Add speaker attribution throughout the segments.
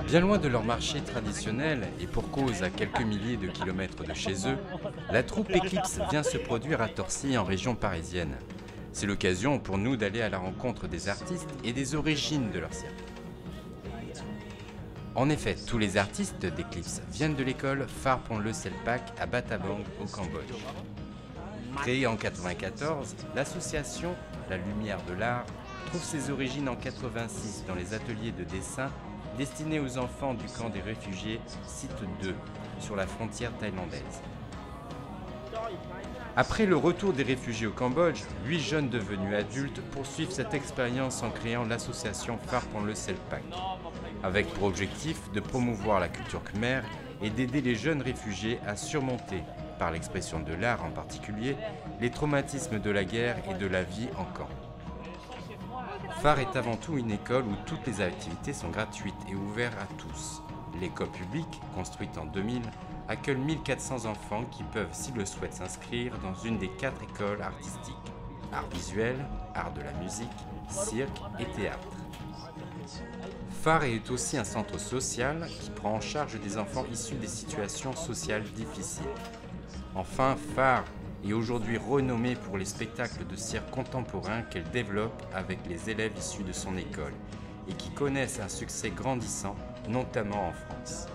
Speaker 1: Bien loin de leur marché traditionnel et pour cause à quelques milliers de kilomètres de chez eux, la troupe Eclipse vient se produire à Torcy en région parisienne. C'est l'occasion pour nous d'aller à la rencontre des artistes et des origines de leur cirque. En effet, tous les artistes d'Eclipse viennent de l'école Phare Ponle Selpak à Battambang au Cambodge. Créée en 1994, l'association La Lumière de l'Art trouve ses origines en 1986 dans les ateliers de dessin destinés aux enfants du camp des réfugiés Site 2 sur la frontière thaïlandaise. Après le retour des réfugiés au Cambodge, 8 jeunes devenus adultes poursuivent cette expérience en créant l'association Phare Ponle Selpak, avec pour objectif de promouvoir la culture khmer et d'aider les jeunes réfugiés à surmonter, par l'expression de l'art en particulier, les traumatismes de la guerre et de la vie en camp. Phare est avant tout une école où toutes les activités sont gratuites et ouvertes à tous. L'école publique, construite en 2000, accueille 1400 enfants qui peuvent, s'ils le souhaitent, s'inscrire dans une des 4 écoles artistiques: art visuel, art de la musique, cirque et théâtre. Phare est aussi un centre social qui prend en charge des enfants issus des situations sociales difficiles. Enfin, Phare est aujourd'hui renommée pour les spectacles de cirque contemporain qu'elle développe avec les élèves issus de son école et qui connaissent un succès grandissant, notamment en France.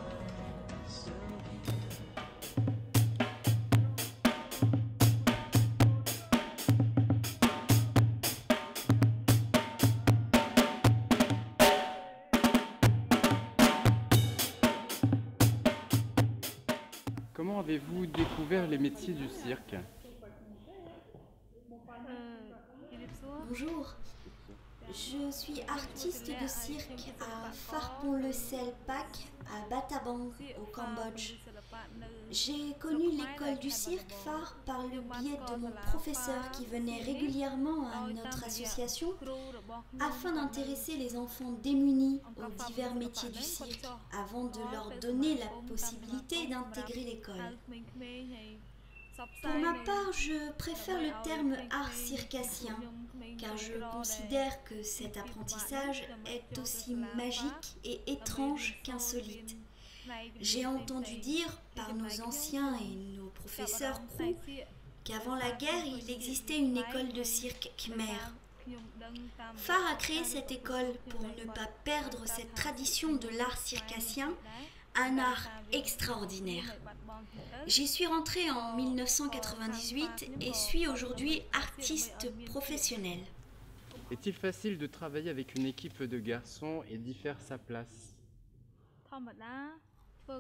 Speaker 1: Comment avez-vous découvert les métiers du cirque?
Speaker 2: Bonjour, je suis artiste de cirque à Phare Ponle Selpak à Battambang au Cambodge. J'ai connu l'école du cirque Phare par le biais de mon professeur qui venait régulièrement à notre association afin d'intéresser les enfants démunis aux divers métiers du cirque avant de leur donner la possibilité d'intégrer l'école. Pour ma part, je préfère le terme art circassien, car je considère que cet apprentissage est aussi magique et étrange qu'insolite. J'ai entendu dire par nos anciens et nos professeurs crew qu'avant la guerre, il existait une école de cirque khmer. Phare a créé cette école pour ne pas perdre cette tradition de l'art circassien, un art extraordinaire. J'y suis rentrée en 1998 et suis aujourd'hui artiste professionnelle.
Speaker 1: Est-il facile de travailler avec une équipe de garçons et d'y faire sa place?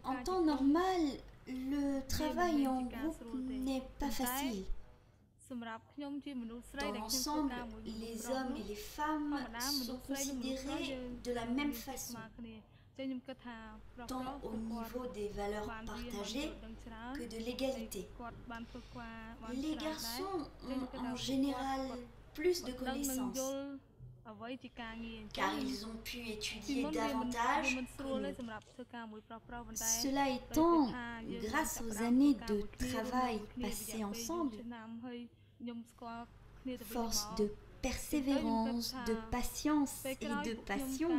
Speaker 2: En temps normal, le travail en groupe n'est pas facile. Dans l'ensemble, les hommes et les femmes sont considérés de la même façon, tant au niveau des valeurs partagées que de l'égalité. Les garçons ont en général plus de connaissances, car ils ont pu étudier davantage que nous. Cela étant, grâce aux années de travail passées ensemble, force de persévérance, de patience et de passion,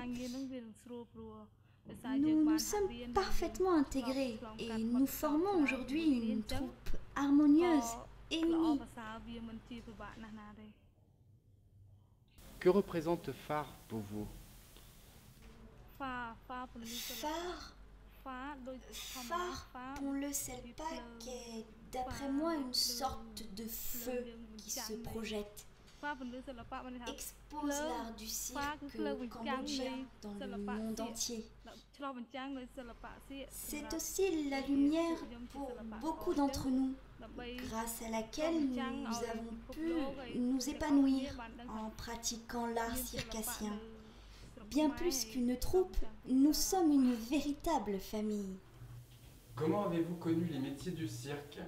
Speaker 2: nous nous sommes parfaitement intégrés et nous formons aujourd'hui une troupe harmonieuse et unie.
Speaker 1: Que représente Phare pour vous?
Speaker 2: Phare Ponle Selpak est, d'après moi, une sorte de feu qui se projette, expose l'art du cirque cambodgien dans le monde entier. C'est aussi la lumière pour beaucoup d'entre nous, grâce à laquelle nous avons pu nous épanouir en pratiquant l'art circassien. Bien plus qu'une troupe, nous sommes une véritable famille.
Speaker 1: Comment avez-vous connu les métiers du cirque?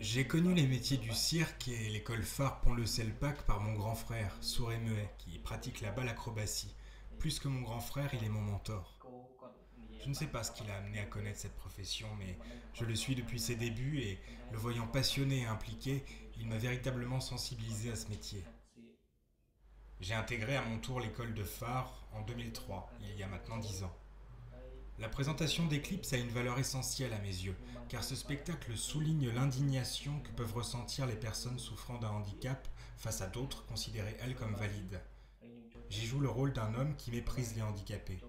Speaker 3: J'ai connu les métiers du cirque et l'école Phare Ponle Selpak par mon grand frère, sourd et muet, qui pratique là-bas l'acrobatie. Plus que mon grand frère, il est mon mentor. Je ne sais pas ce qui l'a amené à connaître cette profession, mais je le suis depuis ses débuts et, le voyant passionné et impliqué, il m'a véritablement sensibilisé à ce métier. J'ai intégré à mon tour l'école de phare en 2003, il y a maintenant 10 ans. La présentation d'Eclipse a une valeur essentielle à mes yeux, car ce spectacle souligne l'indignation que peuvent ressentir les personnes souffrant d'un handicap face à d'autres considérées elles comme valides. J'y joue le rôle d'un homme qui méprise les handicapés.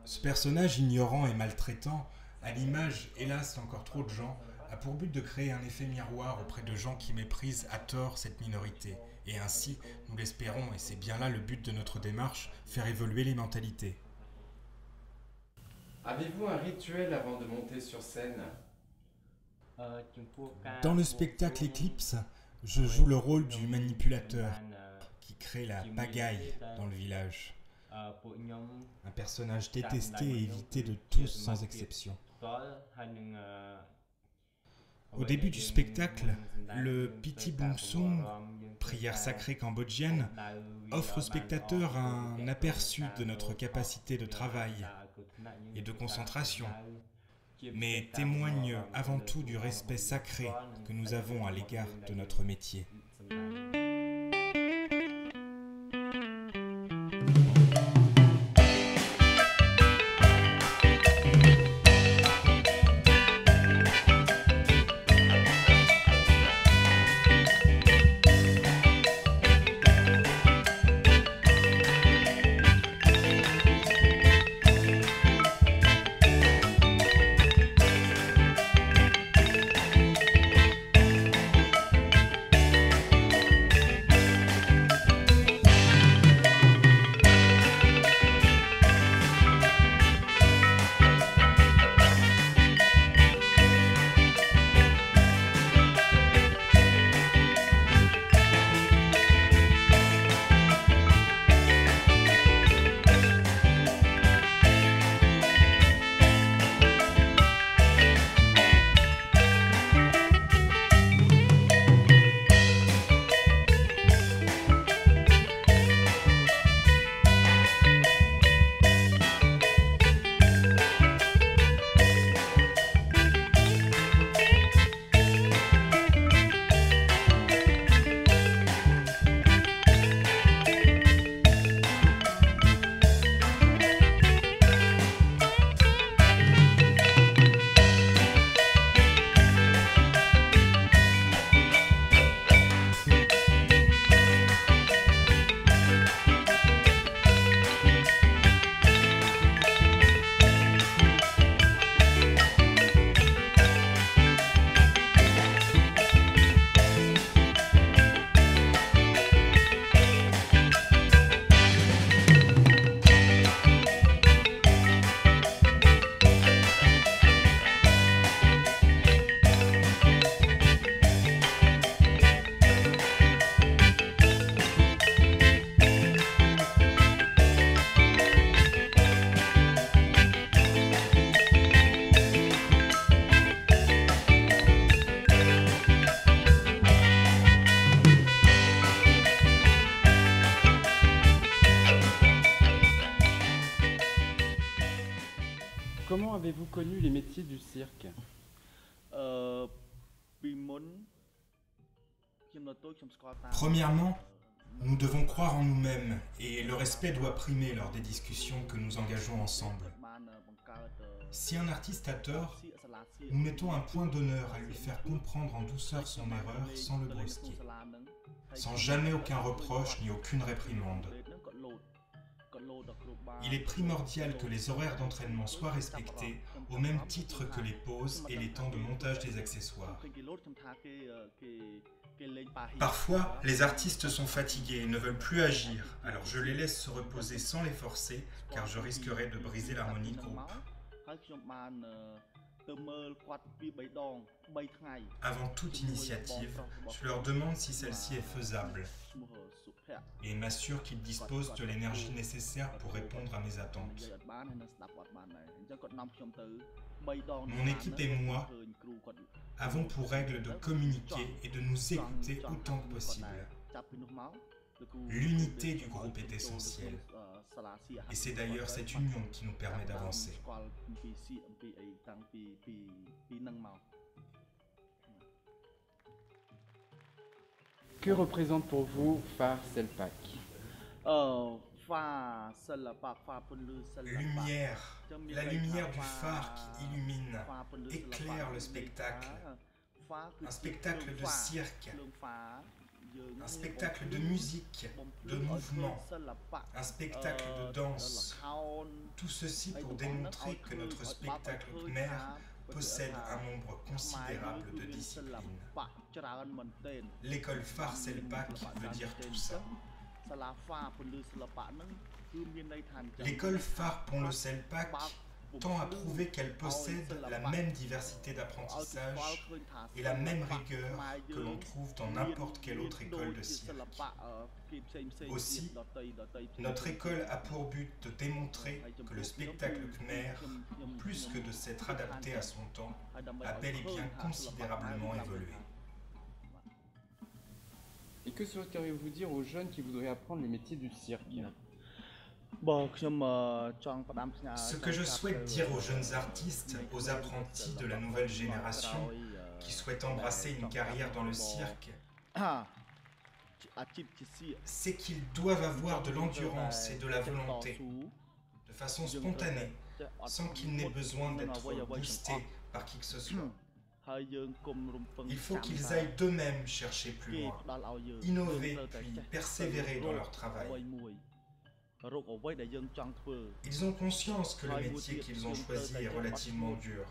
Speaker 3: Ce personnage ignorant et maltraitant, à l'image, hélas, d'encore trop de gens, a pour but de créer un effet miroir auprès de gens qui méprisent à tort cette minorité, et ainsi, nous l'espérons, et c'est bien là le but de notre démarche, faire évoluer les mentalités.
Speaker 1: Avez-vous un rituel avant de monter sur scène?
Speaker 3: Dans le spectacle Eclipse, je joue le rôle du manipulateur qui crée la pagaille dans le village. Un personnage détesté et évité de tous sans exception. Au début du spectacle, le Piti Bungsung, prière sacrée cambodgienne, offre aux spectateurs un aperçu de notre capacité de travail et de concentration, mais témoigne avant tout du respect sacré que nous avons à l'égard de notre métier.
Speaker 4: Comment avez-vous connu les métiers du cirque?
Speaker 3: Premièrement, nous devons croire en nous-mêmes et le respect doit primer lors des discussions que nous engageons ensemble. Si un artiste a tort, nous mettons un point d'honneur à lui faire comprendre en douceur son erreur sans le brusquer, sans jamais aucun reproche ni aucune réprimande. Il est primordial que les horaires d'entraînement soient respectés, au même titre que les pauses et les temps de montage des accessoires. Parfois, les artistes sont fatigués et ne veulent plus agir, alors je les laisse se reposer sans les forcer, car je risquerais de briser l'harmonie de groupe. Avant toute initiative, je leur demande si celle-ci est faisable et m'assure qu'ils disposent de l'énergie nécessaire pour répondre à mes attentes. Mon équipe et moi avons pour règle de communiquer et de nous écouter autant que possible. L'unité du groupe est essentielle. Et c'est d'ailleurs cette union qui nous permet d'avancer.
Speaker 4: Que représente pour vous Phare Selpak?
Speaker 3: Lumière, la lumière du phare qui illumine, éclaire le spectacle. Un spectacle de cirque, un spectacle de musique, de mouvement, un spectacle de danse. Tout ceci pour démontrer que notre spectacle khmer possède un nombre considérable de disciplines. L'école Phare Selpak veut dire tout ça. L'école Phare Pont Le Selpak tend à prouver qu'elle possède la même diversité d'apprentissage et la même rigueur que l'on trouve dans n'importe quelle autre école de cirque. Aussi, notre école a pour but de démontrer que le spectacle khmer, plus que de s'être adapté à son temps, a bel et bien considérablement évolué.
Speaker 4: Et que souhaiteriez-vous dire aux jeunes qui voudraient apprendre les métiers du cirque?
Speaker 3: Ce que je souhaite dire aux jeunes artistes, aux apprentis de la nouvelle génération qui souhaitent embrasser une carrière dans le cirque, c'est qu'ils doivent avoir de l'endurance et de la volonté, de façon spontanée, sans qu'il n'ait besoin d'être boosté par qui que ce soit. Il faut qu'ils aillent d'eux-mêmes chercher plus loin, innover puis persévérer dans leur travail. Ils ont conscience que le métier qu'ils ont choisi est relativement dur.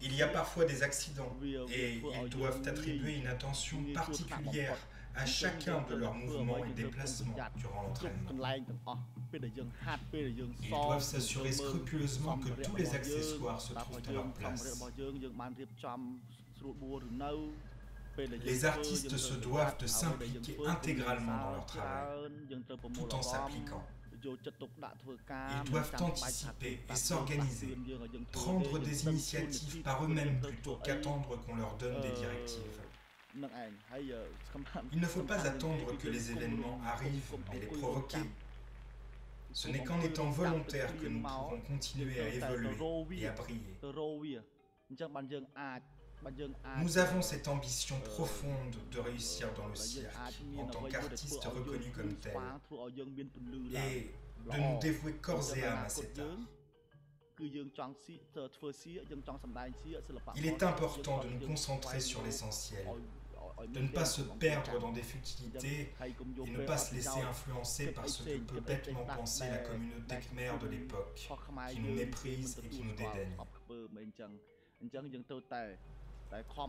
Speaker 3: Il y a parfois des accidents et ils doivent attribuer une attention particulière à chacun de leurs mouvements et déplacements durant l'entraînement. Ils doivent s'assurer scrupuleusement que tous les accessoires se trouvent à leur place. Les artistes se doivent de s'impliquer intégralement dans leur travail, tout en s'appliquant. Ils doivent anticiper et s'organiser, prendre des initiatives par eux-mêmes plutôt qu'attendre qu'on leur donne des directives. Il ne faut pas attendre que les événements arrivent, mais les provoquer. Ce n'est qu'en étant volontaires que nous pourrons continuer à évoluer et à briller. Nous avons cette ambition profonde de réussir dans le cirque en tant qu'artistes reconnus comme tels et de nous dévouer corps et âme à cet art. Il est important de nous concentrer sur l'essentiel, de ne pas se perdre dans des futilités et ne pas se laisser influencer par ce que peut bêtement penser la communauté khmer de l'époque, qui nous méprise et qui nous dédaigne.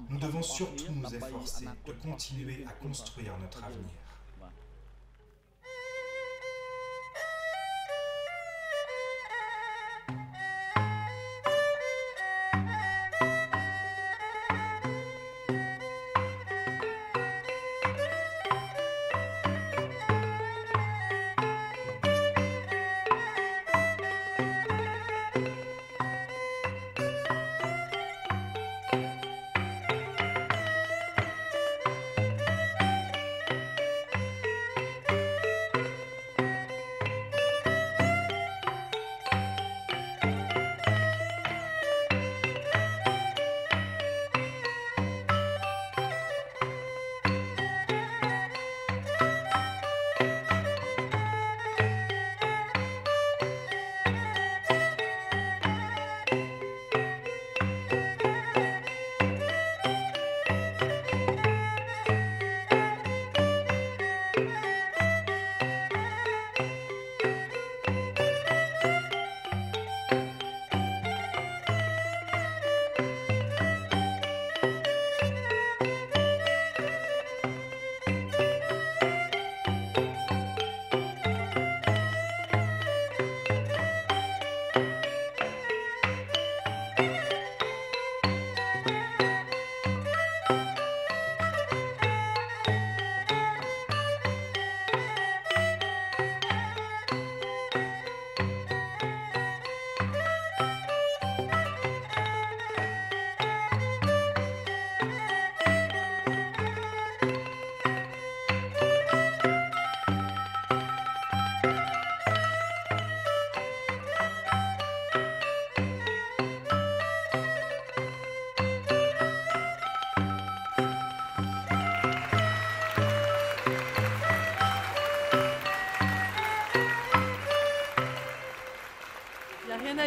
Speaker 3: Nous devons surtout nous efforcer de continuer à construire notre avenir.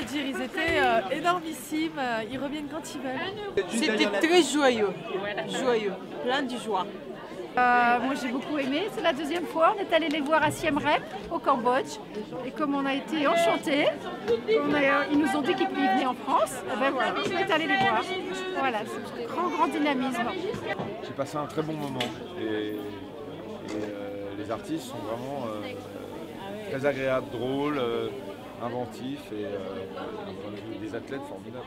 Speaker 5: dire, ils étaient énormissimes, ils reviennent quand ils veulent.
Speaker 6: C'était très joyeux, plein de joie.
Speaker 7: Moi j'ai beaucoup aimé, c'est la deuxième fois, on est allé les voir à Siem Reap au Cambodge et comme on a été enchantés, ils nous ont dit qu'ils venaient en France, et ben voilà, on est allé les voir. Voilà, c'est un grand dynamisme.
Speaker 8: J'ai passé un très bon moment et les artistes sont vraiment très agréables, drôles, inventifs et des athlètes formidables.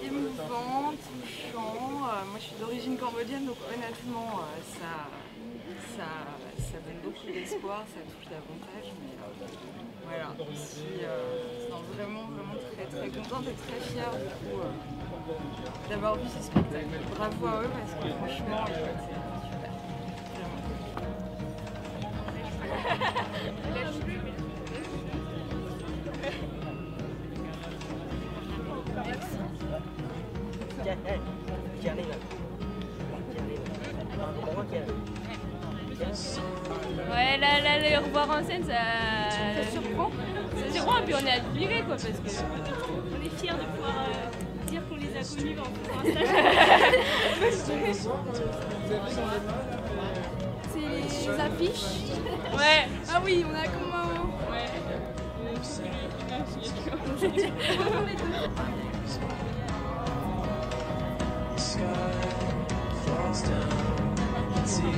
Speaker 5: Émouvant, touchant. Moi je suis d'origine cambodgienne donc honnêtement ça donne beaucoup d'espoir, ça touche davantage. Mais voilà, vraiment très contente et très fière du coup d'avoir vu ce spectacle. Bravo à eux parce que franchement ils ont été super.
Speaker 9: Ouais, là, les revoir en scène, ça surprend. Ça surprend, et puis on est admirés, quoi, parce que on est fiers de pouvoir dire qu'on les a connus en faisant un stage.
Speaker 5: C'est les affiches.
Speaker 9: Ouais.
Speaker 5: Ah oui, on a comment.
Speaker 9: Ouais.
Speaker 10: Sky falls down, see